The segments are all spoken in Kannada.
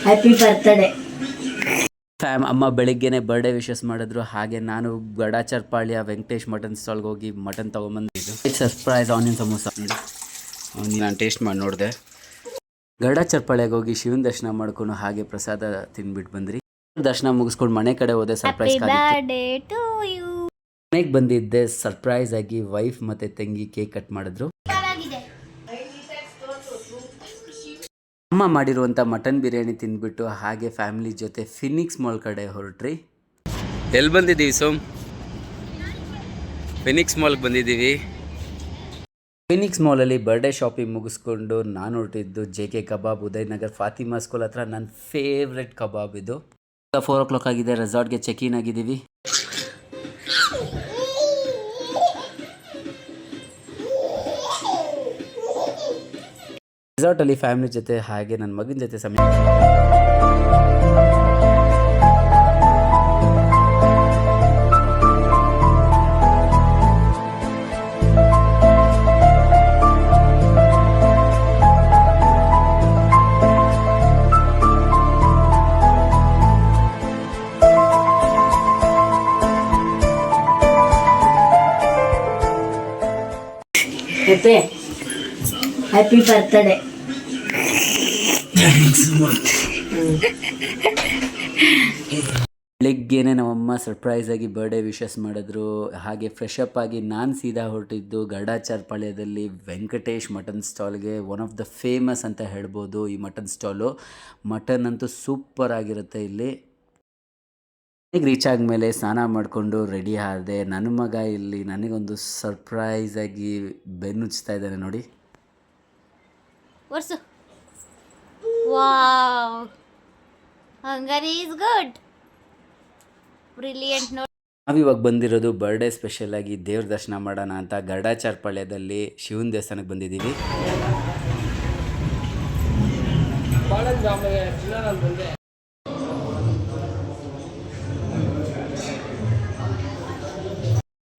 Happy birthday fam. ಅಮ್ಮ ಬೆಳಿಗ್ಗೆನೆ ಬರ್ಡೇ ವಿಶಸ್ ಮಾಡಿದ್ರು. ಹಾಗೆ ನಾನು ಗಡಾಚರ್ಪಾಳ್ಯ ವೆಂಕಟೇಶ್ ಮಟನ್ ಸ್ಟಾಲ್ಗೆ ಹೋಗಿ ಮಟನ್ ತೊಗೊಂಬಂದಿದ್ದು. ಸರ್ಪ್ರೈಸ್ ಆನಿಯನ್ ಸಮೋಸ ನೋಡಿ, ನಾನು ಟೇಸ್ಟ್ ಮಾಡಿ ನೋಡಿದೆ. ಗಡಾಚರ್ಪಾಳ್ಯಗೆ ಹೋಗಿ ಶಿವನ ದರ್ಶನ ಮಾಡ್ಕೊಂಡು ಹಾಗೆ ಪ್ರಸಾದ ತಿಂದ್ಬಿಟ್ಟು ಬಂದ್ರಿ. ದರ್ಶನ ಮುಗಿಸ್ಕೊಂಡು ಮನೆ ಕಡೆ ಹೋದೆ. ಸರ್ಪ್ರೈಸ್ ಮನೆಗೆ ಬಂದಿದ್ದೆ. ಸರ್ಪ್ರೈಸ್ ಆಗಿ ವೈಫ್ ಮತ್ತೆ ತಂಗಿ ಕೇಕ್ ಕಟ್ ಮಾಡಿದ್ರು. ಅಮ್ಮ ಮಾಡಿರುವಂಥ ಮಟನ್ ಬಿರಿಯಾನಿ ತಿಂದ್ಬಿಟ್ಟು ಹಾಗೆ ಫ್ಯಾಮಿಲಿ ಜೊತೆ ಫಿನಿಕ್ಸ್ ಮಾಲ್ ಕಡೆ ಹೊರಟ್ರಿ. ಎಲ್ಲಿ ಬಂದಿದ್ದೀವಿ ಸೋಮ್? ಫಿನಿಕ್ಸ್ ಮಾಲ್ಗೆ ಬಂದಿದ್ದೀವಿ. ಫಿನಿಕ್ಸ್ ಮಾಲಲ್ಲಿ ಬರ್ಡೇ ಶಾಪಿಂಗ್ ಮುಗಿಸ್ಕೊಂಡು ನಾನು ಹೊರಟಿದ್ದು JK ಕಬಾಬ್, ಉದಯನಗರ್, ಫಾತಿಮಾ ಸ್ಕೂಲ್ ಹತ್ರ. ನನ್ನ ಫೇವ್ರೆಟ್ ಕಬಾಬ್ ಇದು. 4 o'clock ಆಗಿದೆ. ರೆಸಾರ್ಟ್ಗೆ ಚೆಕ್ ಇನ್ ಆಗಿದ್ದೀವಿ. ರೆಸಾರ್ಟಲ್ಲಿ ಫ್ಯಾಮಿಲಿ ಜೊತೆ ಹಾಗೆ ನನ್ನ ಮಗನ ಜೊತೆ ಸಮಯ. Happy birthday. ಬೆಳಿಗ್ಗೆನೆ ನಮ್ಮಮ್ಮ ಸರ್ಪ್ರೈಸ್ ಆಗಿ ಬರ್ಡೇ ವಿಶಸ್ ಮಾಡಿದ್ರು. ಹಾಗೆ ಫ್ರೆಶ್ ಅಪ್ ಆಗಿ ನಾನು ಸೀದಾ ಹೊರಟಿದ್ದು ಗಡಾಚರ್ಪಾಳ್ಯದಲ್ಲಿ ವೆಂಕಟೇಶ್ ಮಟನ್ ಸ್ಟಾಲ್ಗೆ. ಒನ್ ಆಫ್ ದ ಫೇಮಸ್ ಅಂತ ಹೇಳ್ಬೋದು ಈ ಮಟನ್ ಸ್ಟಾಲು. ಮಟನ್ ಅಂತೂ ಸೂಪರ್ ಆಗಿರುತ್ತೆ ಇಲ್ಲಿ. ರೀಚ್ ಆದಮೇಲೆ ಸ್ನಾನ ಮಾಡಿಕೊಂಡು ರೆಡಿ ಆದೆ. ನನ್ನ ಮಗ ಇಲ್ಲಿ ನನಗೊಂದು ಸರ್ಪ್ರೈಸ್ ಆಗಿ ಬೆನ್ನುಚ್ತಾ ಇದ್ದಾನೆ ನೋಡಿ. ವಾವ್, ಹಂಗಾರೆ ಈಸ್ ಗುಡ್, ಬ್ರಿಲಿಯಂಟ್. ನಾವಿವಾಗ ಬಂದಿರೋದು ಬರ್ಡೇ ಸ್ಪೆಷಲ್ ಆಗಿ ದೇವ್ರ ದರ್ಶನ ಮಾಡೋಣ ಅಂತ ಗಡಾಚರ್ಪಾಳ್ಯದಲ್ಲಿ ಶಿವನ ದೇವಸ್ಥಾನಕ್ಕೆ ಬಂದಿದ್ದೀವಿ.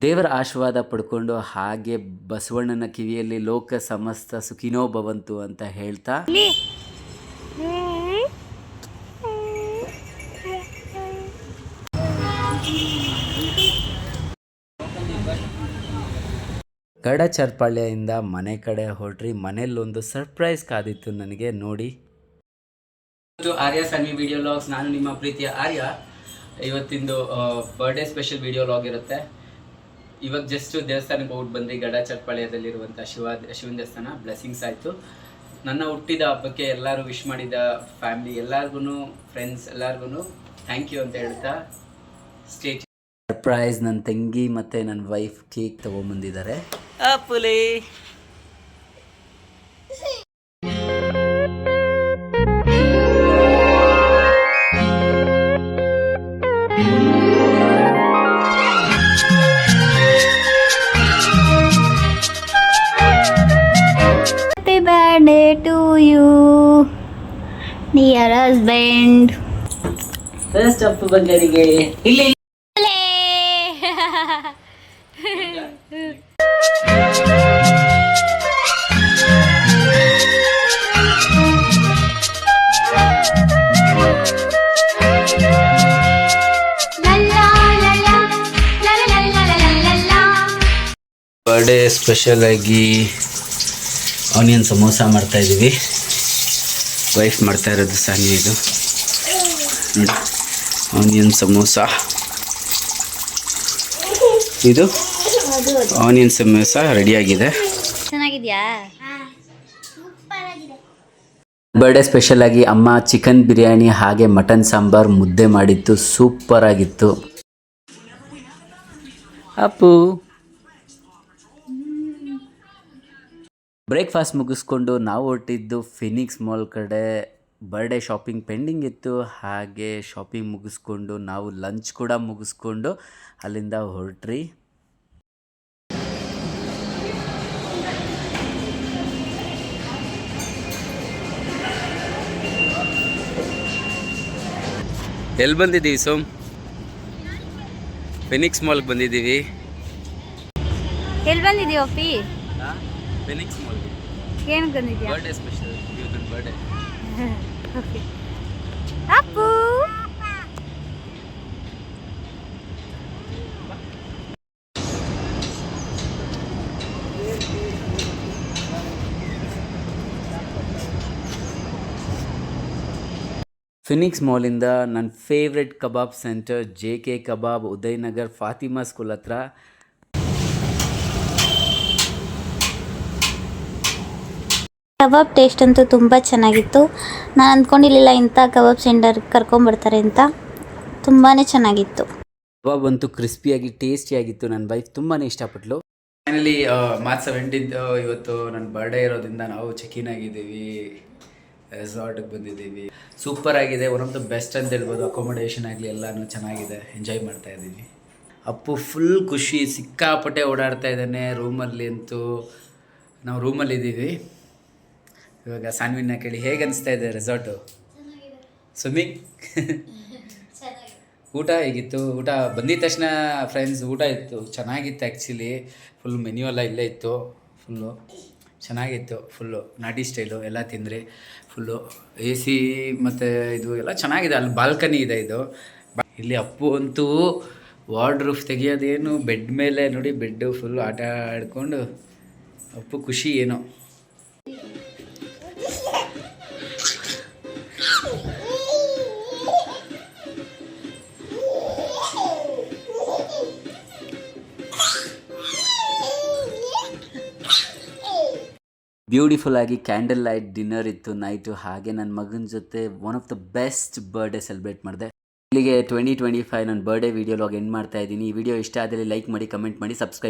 ದೇವರ ಆಶೀರ್ವಾದ ಪಡ್ಕೊಂಡು ಹಾಗೆ ಬಸವಣ್ಣನ ಕಿವಿಯಲ್ಲಿ ಲೋಕ ಸಮಸ್ತ ಸುಖಿನೋ ಭವಂತು ಅಂತ ಹೇಳ್ತಾ ಗಡಾಚರ್ಪಾಳ್ಯದಿಂದ ಮನೆ ಕಡೆ ಹೊರಟ್ರಿ. ಮನೆಯಲ್ಲೊಂದು ಸರ್ಪ್ರೈಸ್ ಕಾದಿತ್ತು ನನಗೆ ನೋಡಿ. ಆರ್ಯ ಸನ್ನಿ ವಿಡಿಯೋ ಲಾಗ್ಸ್. ನಾನು ನಿಮ್ಮ ಪ್ರೀತಿಯ ಆರ್ಯ. ಇವತ್ತಿಂದು ಬರ್ಡೇ ಸ್ಪೆಷಲ್ ವಿಡಿಯೋ ಲಾಗ್ ಇರುತ್ತೆ. ಇವಾಗ ಜಸ್ಟ್ ದೇವಸ್ಥಾನಕ್ಕೆ ಹೋಗ್ಬಿಟ್ಟು ಬಂದ್ರಿ. ಗಡಾಚರ್ಪಾಳ್ಯದಲ್ಲಿರುವಂಥ ಶಿವನ ದೇವಸ್ಥಾನ. ಬ್ಲೆಸ್ಸಿಂಗ್ಸ್ ಆಯಿತು. ನನ್ನ ಹುಟ್ಟಿದ ಹಬ್ಬಕ್ಕೆ ಎಲ್ಲರೂ ವಿಶ್ ಮಾಡಿದ ಫ್ಯಾಮಿಲಿ ಎಲ್ಲರಿಗೂ, ಫ್ರೆಂಡ್ಸ್ ಎಲ್ಲರಿಗೂ ಥ್ಯಾಂಕ್ ಯು ಅಂತ ಹೇಳ್ತಾ ಸ್ಟೇಜ್ ಸರ್ಪ್ರೈಸ್. ನನ್ನ ತಂಗಿ ಮತ್ತು ನನ್ನ ವೈಫ್ ಕೇಕ್ ತೊಗೊಂಬಂದಿದ್ದಾರೆ. ಅಪ್ಪುಲಿ birthday to you, dear husband. First Appu ಬಂಗಾರಿಗೆ ಇಲ್ಲಿ ಬರ್ಡೇ ಸ್ಪೆಷಲ್ ಆಗಿ ಆನಿಯನ್ ಸಮೋಸ ಮಾಡ್ತಾ ಇದ್ದೀವಿ. ವೈಫ್ ಮಾಡ್ತಾ ಇರೋದು ಸಾನಿ. ಇದು ನೋಡಿ, ಆನಿಯನ್ ಸಮೋಸ. ಇದು ಆನಿಯನ್ ಸಮೋಸ ರೆಡಿಯಾಗಿದೆ. ಚೆನ್ನಾಗಿದೆಯಾ? ಬರ್ಡೇ ಸ್ಪೆಷಲ್ ಆಗಿ ಅಮ್ಮ ಚಿಕನ್ ಬಿರಿಯಾನಿ ಹಾಗೆ ಮಟನ್ ಸಾಂಬಾರ್ ಮುದ್ದೆ ಮಾಡಿತ್ತು. ಸೂಪರ್ ಆಗಿತ್ತು. ಅಪ್ಪು ಬ್ರೇಕ್ಫಾಸ್ಟ್ ಮುಗಿಸ್ಕೊಂಡು ನಾವು ಹೊರಟಿದ್ದು ಫಿನಿಕ್ಸ್ ಮಾಲ್ ಕಡೆ. ಬರ್ಡೇ ಶಾಪಿಂಗ್ ಪೆಂಡಿಂಗ್ ಇತ್ತು. ಹಾಗೆ ಶಾಪಿಂಗ್ ಮುಗಿಸ್ಕೊಂಡು ನಾವು ಲಂಚ್ ಕೂಡ ಮುಗಿಸ್ಕೊಂಡು ಅಲ್ಲಿಂದ ಹೊರಟ್ರಿ. ಎಲ್ಲಿ ಬಂದಿದ್ದೀವಿ ಸೋಮ್? ಫಿನಿಕ್ಸ್ ಮಾಲ್ಗೆ ಬಂದಿದ್ದೀವಿ. ಎಲ್ಲಿ ಬಂದಿದ್ದೀವಿ ಅಪ್ಪಿ? Phoenix mall. ಏನಕ್ಕೆ ಬಂದಿದ್ಯಾ? ಬರ್ಡೇ ಸ್ಪೆಷಲ್, ಇವತ್ತು ಬರ್ಡೇ. ಓಕೆ. ಅಪ್ಪು ಫಿನಿಕ್ಸ್ ಮಾಲಿಂದ ನನ್ನ ಫೇವ್ರೆಟ್ ಕಬಾಬ್ ಸೆಂಟರ್ JK ಕಬಾಬ್ ಉದಯನಗರ್ ಫಾತಿಮಾ ಸ್ಕೂಲ್ ಹತ್ರ. ಕಬಾಬ್ ಟೇಸ್ಟ್ ಅಂತೂ ತುಂಬ ಚೆನ್ನಾಗಿತ್ತು. ನಾನು ಅಂದ್ಕೊಂಡಿರಲಿಲ್ಲ ಇಂಥ ಕಬಾಬ್ ಸೆಂಟರ್ ಕರ್ಕೊಂಬರ್ತಾರೆ ಅಂತ. ತುಂಬಾ ಚೆನ್ನಾಗಿತ್ತು. ಕಬಾಬ್ ಅಂತೂ ಕ್ರಿಸ್ಪಿಯಾಗಿ ಟೇಸ್ಟಿಯಾಗಿತ್ತು. ನನ್ನ ವೈಫ್ ತುಂಬಾ ಇಷ್ಟಪಟ್ಲು. ಫೈನಲಿ ಮಾರ್ಚ್ 17 ಇವತ್ತು ನನ್ನ ಬರ್ಡೇ ಇರೋದ್ರಿಂದ ನಾವು ಚೆಕ್-ಇನ್ ಆಗಿದ್ದೀವಿ, ರೆಸಾರ್ಟಿಗೆ ಬಂದಿದ್ದೀವಿ. ಸೂಪರ್ ಆಗಿದೆ, ಒನ್ ಆಫ್ ದ ಬೆಸ್ಟ್ ಅಂತ ಹೇಳ್ಬೋದು. ಅಕೊಮಡೇಷನ್ ಆಗಲಿ ಎಲ್ಲನೂ ಚೆನ್ನಾಗಿದೆ, ಎಂಜಾಯ್ ಮಾಡ್ತಾ ಇದ್ದೀವಿ. ಅಪ್ಪು ಫುಲ್ ಖುಷಿ, ಸಿಕ್ಕಾಪಟ್ಟೆ ಓಡಾಡ್ತಾ ಇದ್ದಾನೆ ರೂಮಲ್ಲಿ ಅಂತೂ. ನಾವು ರೂಮಲ್ಲಿದ್ದೀವಿ ಇವಾಗ. ಸಾನ್ವಿನ ಕೇಳಿ ಹೇಗೆ ಅನಿಸ್ತಾ ಇದೆ ರೆಸಾರ್ಟು? ಸ್ವಿಮ್ಮಿಂಗ್ ಊಟ ಹೇಗಿತ್ತು? ಊಟ ಬಂದಿದ ತಕ್ಷಣ ಫ್ರೆಂಡ್ಸ್ ಊಟ ಇತ್ತು, ಚೆನ್ನಾಗಿತ್ತು ಆ್ಯಕ್ಚುಲಿ. ಫುಲ್ ಮೆನ್ಯೂ ಎಲ್ಲ ಇಲ್ಲೇ ಇತ್ತು, ಫುಲ್ಲು ಚೆನ್ನಾಗಿತ್ತು. ಫುಲ್ಲು ನಾಟಿ ಸ್ಟೈಲು ಎಲ್ಲ ತಿಂದ್ರಿ. ಫುಲ್ಲು AC ಮತ್ತು ಇದು ಎಲ್ಲ ಚೆನ್ನಾಗಿದೆ. ಅಲ್ಲಿ ಬಾಲ್ಕನಿ ಇದೆ. ಇದು ಇಲ್ಲಿ ಅಪ್ಪು ಅಂತೂ ವಾರ್ಡ್ರೂಫ್ ತೆಗಿಯೋದೇನು ಬೆಡ್ ಮೇಲೆ ನೋಡಿ, ಬೆಡ್ಡು ಫುಲ್ಲು ಆಟ ಆಡ್ಕೊಂಡು ಅಪ್ಪು ಖುಷಿ ಏನೋ. ಬ್ಯೂಟಿಫುಲ್ ಆಗಿ ಕ್ಯಾಂಡಲ್ ಲೈಟ್ ಡಿನ್ನರ್ ಇತ್ತು ನೈಟು. ಹಾಗೆ ನನ್ನ ಮಗನ ಜೊತೆ one of the best birthday celebrate ಮಾಡಿದೆ. ಇಲ್ಲಿಗೆ 2025 ನನ್ನ ಬರ್ಡೇ ವಿಡಿಯೋ ಲಾಗ್ ಎಂಡ್ ಮಾಡ್ತಾ ಇದ್ದೀನಿ. ಈ ವಿಡಿಯೋ ಇಷ್ಟ ಆದರೆ ಲೈಕ್ ಮಾಡಿ, ಕಮೆಂಟ್ ಮಾಡಿ, ಸಬ್ಸ್ಕ್ರೈಬ್